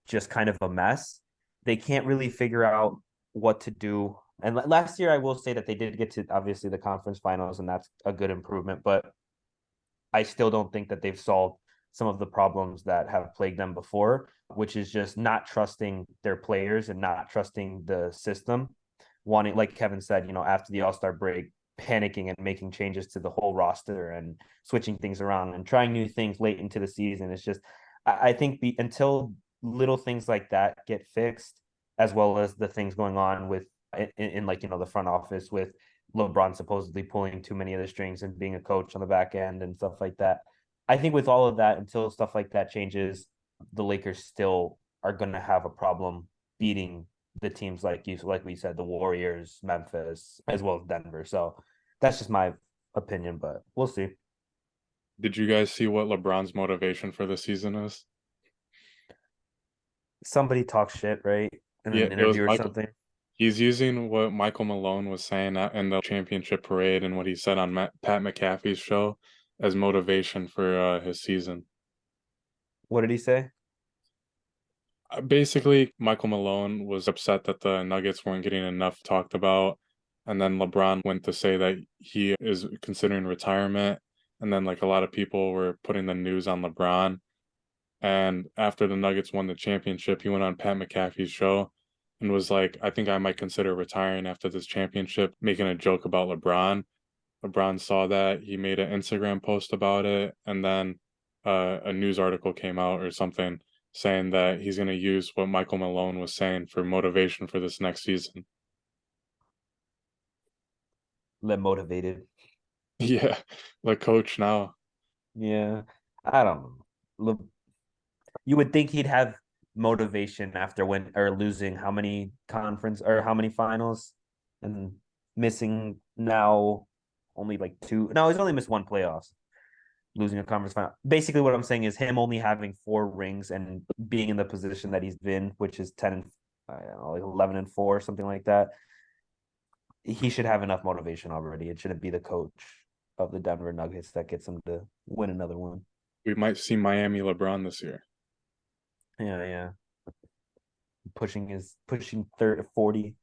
just kind of a mess. They can't really figure out what to do. And last year, I will say that they did get to obviously the conference finals, and that's a good improvement. But I still don't think that they've solved some of the problems that have plagued them before, which is just not trusting their players and not trusting the system. Wanting, like Kevin said, after the All-Star break, panicking and making changes to the whole roster and switching things around and trying new things late into the season. It's just, I think until little things like that get fixed, as well as the things going on with in the front office with LeBron supposedly pulling too many of the strings and being a coach on the back end and stuff like that. I think with all of that, until stuff like that changes, the Lakers still are going to have a problem beating the teams like we said, the Warriors, Memphis, as well as Denver. So that's just my opinion, but we'll see. Did you guys see what LeBron's motivation for the season is? somebody talks shit, right? In Yeah, an it was interview or Michael. something. He's using what Michael Malone was saying in the championship parade and what he said on Pat McAfee's show as motivation for his season. What did he say? Basically, Michael Malone was upset that the Nuggets weren't getting enough talked about. And then LeBron went to say that he is considering retirement. And then, like, a lot of people were putting the news on LeBron. And after the Nuggets won the championship, he went on Pat McAfee's show and was like, I think I might consider retiring after this championship, making a joke about LeBron. LeBron saw that. He made an Instagram post about it. And then a news article came out or something saying that he's going to use what Michael Malone was saying for motivation for this next season. Let motivated. Yeah, like coach now. Yeah. I don't know. You would think he'd have motivation after win or losing how many conference or how many finals and missing now only like two. No, he's only missed one playoffs, losing a conference final. Basically, what I'm saying is him only having 4 rings and being in the position that he's been, which is 10 and I don't know, like 11-4, something like that. He should have enough motivation already. It shouldn't be the coach of the Denver Nuggets that gets him to win another one. We might see Miami LeBron this year. Yeah, yeah. Pushing 30 40.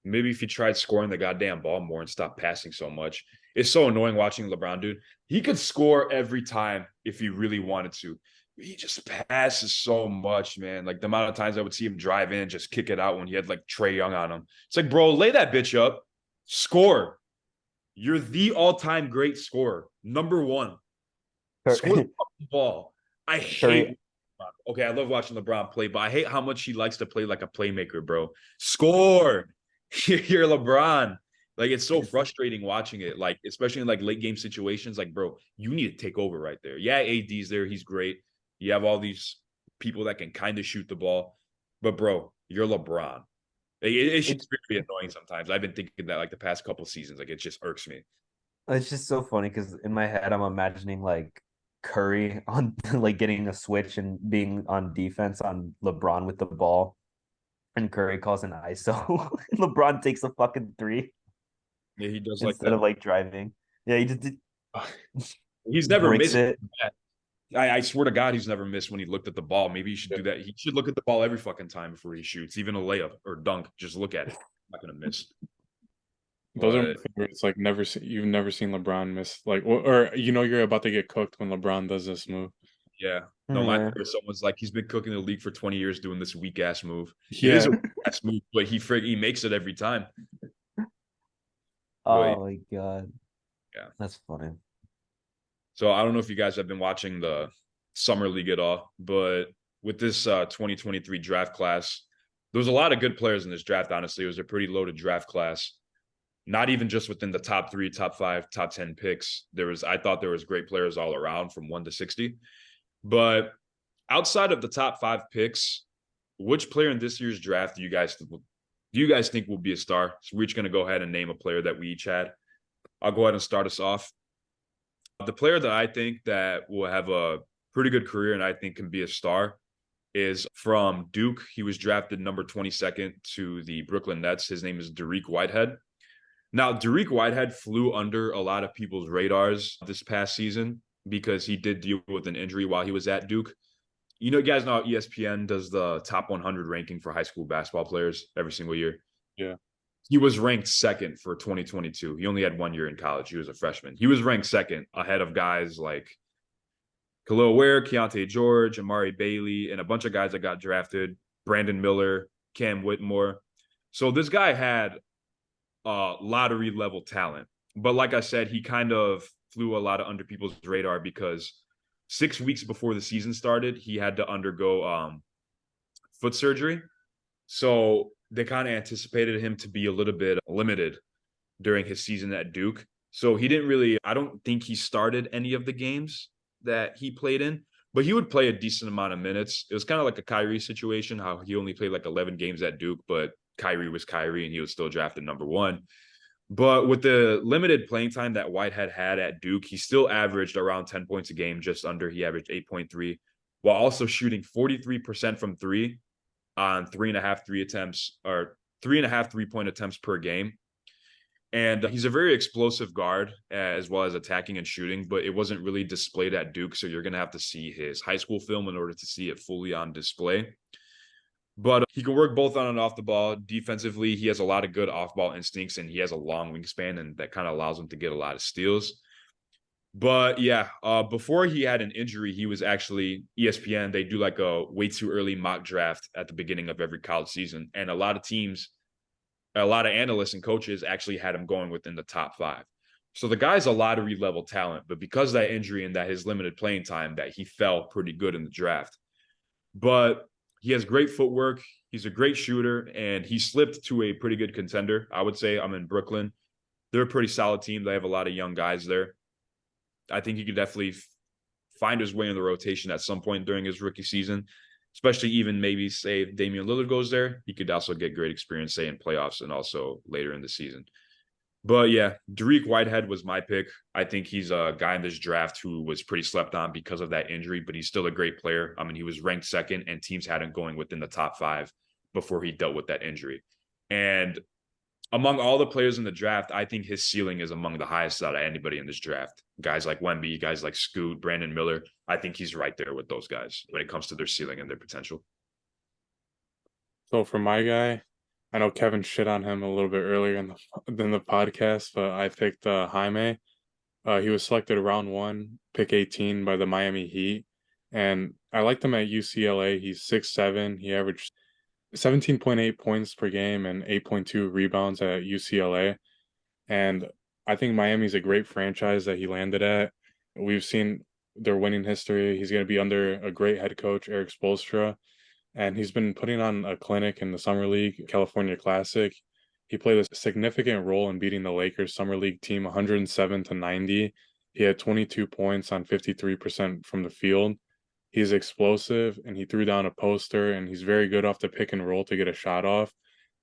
Maybe if he tried scoring the goddamn ball more and stopped passing so much. It's so annoying watching LeBron, dude. He could score every time if he really wanted to. He just passes so much, man. Like the amount of times I would see him drive in, just kick it out when he had like Trae Young on him. It's like, bro, lay that bitch up, score. You're the all-time great scorer, number one. Score the fucking ball. I hate. Okay, I love watching LeBron play, but I hate how much he likes to play like a playmaker, bro. Score. You're LeBron. Like it's so frustrating watching it, like especially in like late game situations. Like, bro, you need to take over right there. Yeah, AD's there, he's great. You have all these people that can kind of shoot the ball, but bro, you're LeBron. It's just really annoying sometimes. I've been thinking that like the past couple seasons, like it just irks me. It's just so funny because in my head I'm imagining like Curry on like getting a switch and being on defense on LeBron with the ball, and Curry calls an ISO. LeBron takes a fucking three Yeah, he does like instead that. of like driving. Yeah, he just He's never breaks missed. it. I swear to God, he's never missed when he looked at the ball. Maybe he should do that. He should look at the ball every fucking time before he shoots, even a layup or dunk. Just look at it. Not gonna miss. Those are my But favorites. Like you've never seen LeBron miss like or you know you're about to get cooked when LeBron does this move. yeah, no, my Yeah. favorite. Someone's like he's been cooking the league for 20 years doing this weak ass move. It is Yeah, a weak ass move, but he makes it every time. But Oh my God. yeah. That's funny. So I don't know if you guys have been watching the summer league at all, but with this 2023 draft class, there was a lot of good players in this draft. Honestly, it was a pretty loaded draft class. Not even just within the top 3, top 5, top 10 picks. I thought there was great players all around from 1 to 60. But outside of the top 5 picks, which player in this year's draft do you guys think will be a star? So we're each going to go ahead and name a player that we each had. I'll go ahead and start us off. The player that I think that will have a pretty good career and I think can be a star is from Duke. He was drafted number 22nd to the Brooklyn Nets. His name is Dariq Whitehead. Now, Dariq Whitehead flew under a lot of people's radars this past season because he did deal with an injury while he was at Duke. You guys know how ESPN does the top 100 ranking for high school basketball players every single year. yeah. He was ranked second for 2022. He only had 1 year in college. He was a freshman. He was ranked second ahead of guys like Khalil Ware, Keontae George, Amari Bailey, and a bunch of guys that got drafted, Brandon Miller, Cam Whitmore. So this guy had lottery level talent. But like I said, he kind of flew a lot of under people's radar because 6 weeks before the season started, he had to undergo foot surgery. So they kind of anticipated him to be a little bit limited during his season at Duke. So I don't think he started any of the games that he played in, but he would play a decent amount of minutes. It was kind of like a Kyrie situation, how he only played like 11 games at Duke, but Kyrie was Kyrie and he was still drafted number 1. But with the limited playing time that Whitehead had at Duke, he still averaged around 10 points a game, just under. He averaged 8.3. while also shooting 43% from three on 3.5 3-point attempts per game. And he's a very explosive guard as well as attacking and shooting, but it wasn't really displayed at Duke. So you're going to have to see his high school film in order to see it fully on display. But he can work both on and off the ball. Defensively, he has a lot of good off-ball instincts, and he has a long wingspan, and that kind of allows him to get a lot of steals. But yeah, before he had an injury, he was actually ESPN. They do like a way too early mock draft at the beginning of every college season. And a lot of analysts and coaches actually had him going within the top 5. So the guy's a lottery level talent, but because of that injury and that his limited playing time, that he fell pretty good in the draft. But he has great footwork. He's a great shooter, and he slipped to a pretty good contender. I would say I'm in Brooklyn. They're a pretty solid team. They have a lot of young guys there. I think he could definitely find his way in the rotation at some point during his rookie season, especially even maybe say if Damian Lillard goes there, he could also get great experience, say in playoffs and also later in the season. But yeah, Dariq Whitehead was my pick. I think he's a guy in this draft who was pretty slept on because of that injury, but he's still a great player. I mean, he was ranked second and teams had him going within the top 5 before he dealt with that injury. And among all the players in the draft, I think his ceiling is among the highest out of anybody in this draft. Guys like Wemby, guys like Scoot, Brandon Miller. I think he's right there with those guys when it comes to their ceiling and their potential. So for my guy, I know Kevin shit on him a little bit earlier in the podcast, but I picked Jaime. He was selected round 1, pick 18 by the Miami Heat, and I liked him at UCLA. He's 6'7". He averaged 17.8 points per game and 8.2 rebounds at UCLA. And I think Miami's a great franchise that he landed at. We've seen their winning history. He's going to be under a great head coach, Eric Spoelstra. And he's been putting on a clinic in the Summer League, California Classic. He played a significant role in beating the Lakers Summer League team 107-90. He had 22 points on 53% from the field. He's explosive, and he threw down a poster, and he's very good off the pick and roll to get a shot off,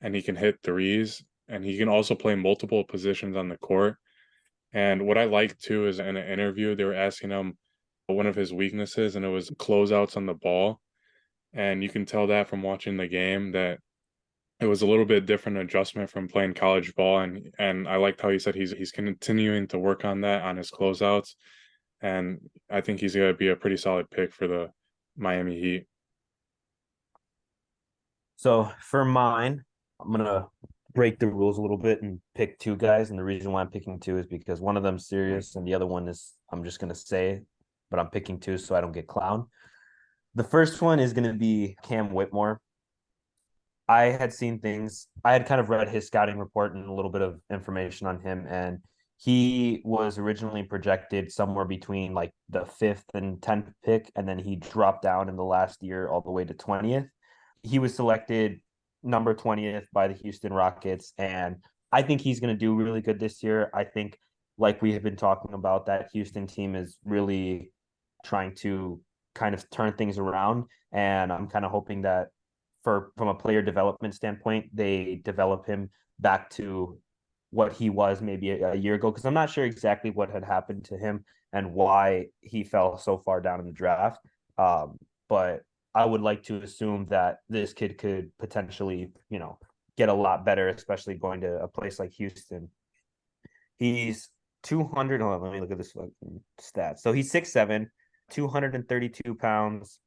and he can hit threes, and he can also play multiple positions on the court. And what I like too is in an interview, they were asking him one of his weaknesses, and it was closeouts on the ball. And you can tell that from watching the game that it was a little bit different adjustment from playing college ball. And I liked how he said he's continuing to work on that on his closeouts. And I think he's going to be a pretty solid pick for the Miami Heat. So for mine, I'm going to break the rules a little bit and pick 2 guys. And the reason why I'm picking 2 is because one of them's serious and the other one is, I'm just going to say, but I'm picking 2 so I don't get clowned. The first one is going to be Cam Whitmore. I had seen things. I had kind of read his scouting report and a little bit of information on him, and he was originally projected somewhere between like the 5th and 10th pick, and then he dropped down in the last year all the way to 20th. He was selected number 20th by the Houston Rockets, and I think he's going to do really good this year. I think, like we have been talking about, that Houston team is really trying to kind of turn things around, and I'm kind of hoping that from a player development standpoint, they develop him back to what he was maybe a year ago, because I'm not sure exactly what had happened to him and why he fell so far down in the draft. But I would like to assume that this kid could potentially, get a lot better, especially going to a place like Houston. He's 200. Hold on, let me look at this stats. So he's 6'7", 232 pounds.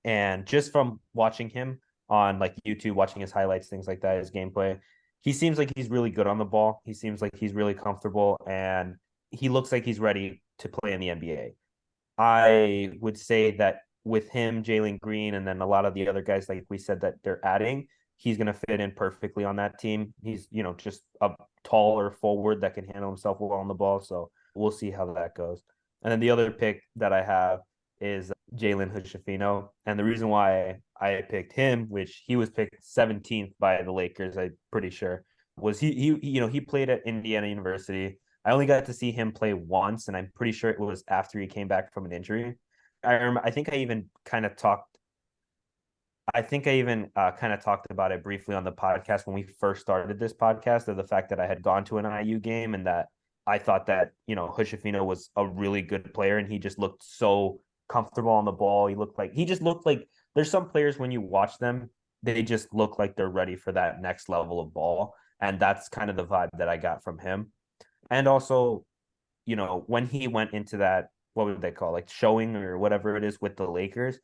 And just from watching him on like YouTube, watching his highlights, things like that, his gameplay, he seems like he's really good on the ball. He seems like he's really comfortable, and he looks like he's ready to play in the NBA. I would say that with him, Jalen Green, and then a lot of the other guys, like we said, that they're adding, he's going to fit in perfectly on that team. He's, just a taller forward that can handle himself well on the ball. So we'll see how that goes. And then the other pick that I have is Jalen Hood-Schifino. And the reason why I picked him, which he was picked 17th by the Lakers, I'm pretty sure, was he played at Indiana University. I only got to see him play once, and I'm pretty sure it was after he came back from an injury. I think I even kind of talked about it briefly on the podcast when we first started this podcast, of the fact that I had gone to an IU game and that I thought that, Hood-Schifino was a really good player, and he just looked so comfortable on the ball. He just looked like there's some players when you watch them, they just look like they're ready for that next level of ball. And that's kind of the vibe that I got from him. And also, when he went into that, what would they call, like, showing or whatever it is with the Lakers,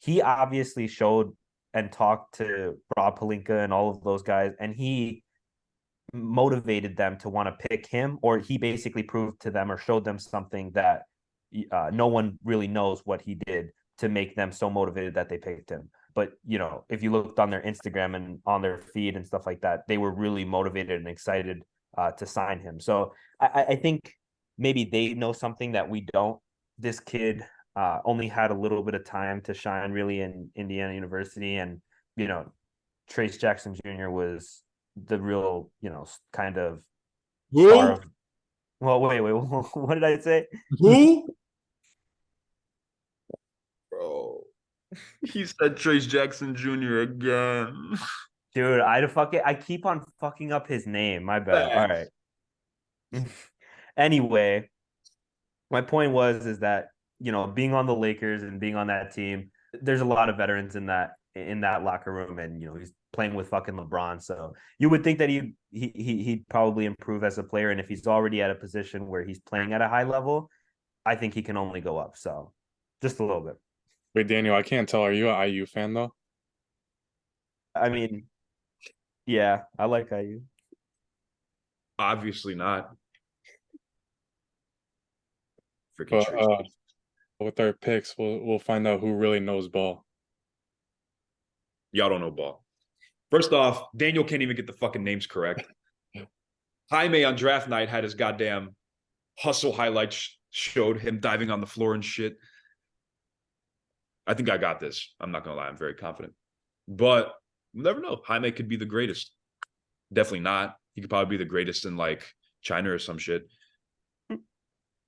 he obviously showed and talked to Rob Pelinka and all of those guys, and he motivated them to want to pick him, or he basically proved to them or showed them something that no one really knows what he did to make them so motivated that they picked him. But if you looked on their Instagram and on their feed and stuff like that, they were really motivated and excited to sign him. So I think maybe they know something that we don't. This kid only had a little bit of time to shine really in Indiana University, and Trace Jackson Jr. was the real kind of star of. Well, wait, what did I say? Who? Bro, he said Trace Jackson Jr. again. Dude, I keep on fucking up his name. My bad. All right. Anyway, my point is that being on the Lakers and being on that team, there's a lot of veterans in that locker room, and he's playing with fucking LeBron, so you would think that he'd probably improve as a player, and if he's already at a position where he's playing at a high level, I think he can only go up. So just a little bit. Wait, Daniel, I can't tell. Are you an IU fan though? I mean, yeah, I like IU. Obviously not. Freaking But with our picks, we'll find out who really knows ball. Y'all don't know ball. First off, Daniel can't even get the fucking names correct. Jaime on draft night had his goddamn hustle highlights showed him diving on the floor and shit. I think I got this. I'm not going to lie. I'm very confident. But you never know. Jaime could be the greatest. Definitely not. He could probably be the greatest in like China or some shit.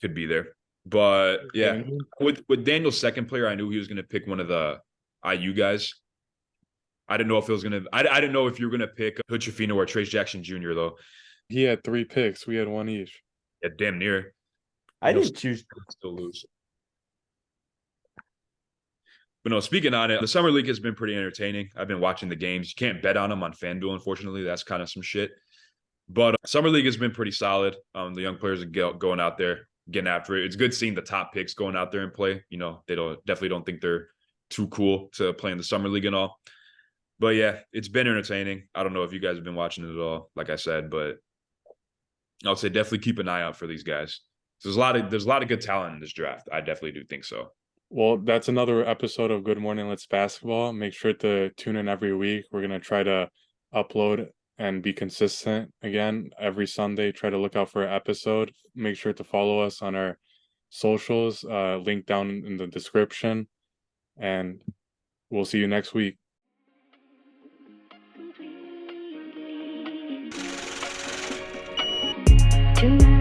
Could be there. But yeah, with Daniel's second player, I knew he was going to pick one of the IU guys. I didn't know if it was going to. I didn't know if you were going to pick Hood-Schifino or Trace Jackson Jr. though. He had 3 picks. We had 1 each. Yeah, damn near. I didn't choose. Still lose. But no, speaking on it, the summer league has been pretty entertaining. I've been watching the games. You can't bet on them on FanDuel, unfortunately. That's kind of some shit. But summer league has been pretty solid. The young players are going out there, getting after it. It's good seeing the top picks going out there and play. They definitely don't think they're too cool to play in the summer league and all. But yeah, it's been entertaining. I don't know if you guys have been watching it at all, like I said, but I would say definitely keep an eye out for these guys. There's a lot of good talent in this draft. I definitely do think so. Well, that's another episode of Good Morning Let's Basketball. Make sure to tune in every week. We're going to try to upload and be consistent again every Sunday. Try to look out for an episode. Make sure to follow us on our socials, link down in the description. And we'll see you next week. Tonight.